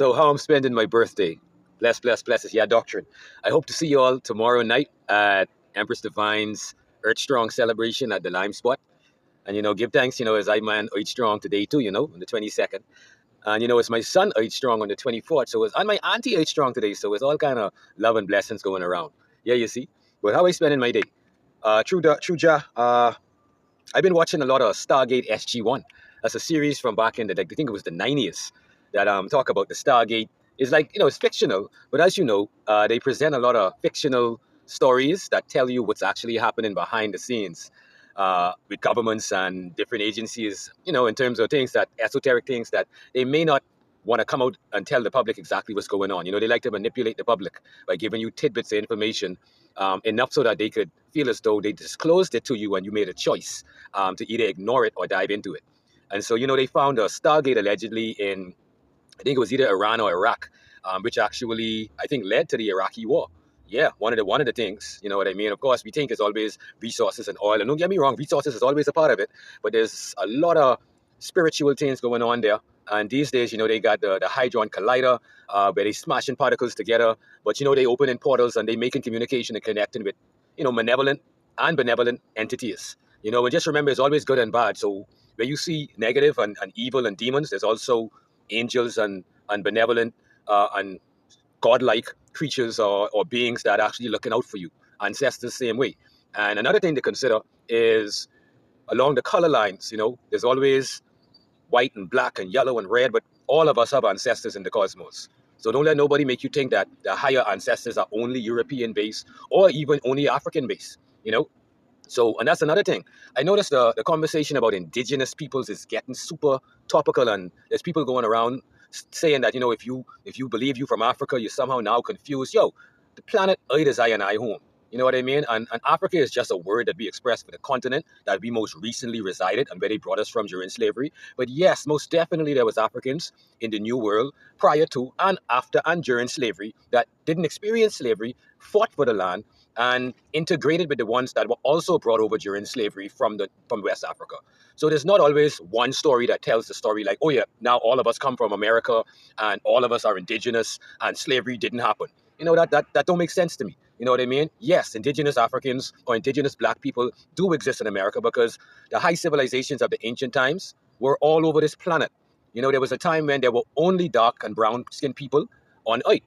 So how I'm spending my birthday. Bless, bless, bless is yeah doctrine. I hope to see you all tomorrow night at Empress Divine's Earthstrong celebration at the Lime Spot. And give thanks, as I man Earthstrong today too, on the 22nd. And it's my son Earthstrong on the 24th. So it's and my auntie Earthstrong today. So it's all kind of love and blessings going around. Yeah, you see. But how I spending my day? I've been watching a lot of Stargate SG-1. That's a series from back in I think it was the 90s that talk about the Stargate. It's like, it's fictional, but as you know, they present a lot of fictional stories that tell you what's actually happening behind the scenes with governments and different agencies, in terms of things that, esoteric things that they may not want to come out and tell the public exactly what's going on. They like to manipulate the public by giving you tidbits of information enough so that they could feel as though they disclosed it to you and you made a choice to either ignore it or dive into it. And so, they found a Stargate allegedly in, I think it was either Iran or Iraq, which actually, I think, led to the Iraqi war. Yeah, one of the things, you know what I mean? Of course, we think it's always resources and oil. And don't get me wrong, resources is always a part of it. But there's a lot of spiritual things going on there. And these days, they got the Hadron Collider, where they smashing particles together. But, they opening portals and they making communication and connecting with, malevolent and benevolent entities. And just remember, it's always good and bad. So where you see negative and evil and demons, there's also angels and benevolent and godlike creatures or beings that are actually looking out for you. Ancestors, same way. And another thing to consider is along the color lines, there's always white and black and yellow and red, but all of us have ancestors in the cosmos. So don't let nobody make you think that the higher ancestors are only European based or even only African based, So, and that's another thing. I noticed the conversation about indigenous peoples is getting super topical, and there's people going around saying that, if you believe you from Africa, you're somehow now confused. Yo, the planet Earth is I and I home. You know what I mean? And Africa is just a word that we express for the continent that we most recently resided and where they brought us from during slavery. But yes, most definitely there was Africans in the New World prior to and after and during slavery that didn't experience slavery, fought for the land, and integrated with the ones that were also brought over during slavery from West Africa. So there's not always one story that tells the story like, oh yeah, now all of us come from America and all of us are indigenous and slavery didn't happen. That don't make sense to me. You know what I mean? Yes, indigenous Africans or indigenous black people do exist in America because the high civilizations of the ancient times were all over this planet. There was a time when there were only dark and brown skinned people on Earth.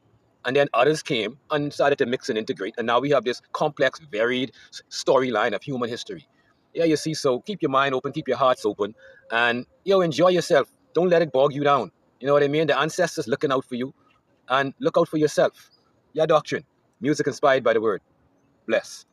And then others came and started to mix and integrate. And now we have this complex, varied storyline of human history. Yeah, you see, so keep your mind open, keep your hearts open, and, enjoy yourself. Don't let it bog you down. You know what I mean? The ancestors looking out for you, and look out for yourself. Yeah, doctrine. Music inspired by the word. Bless.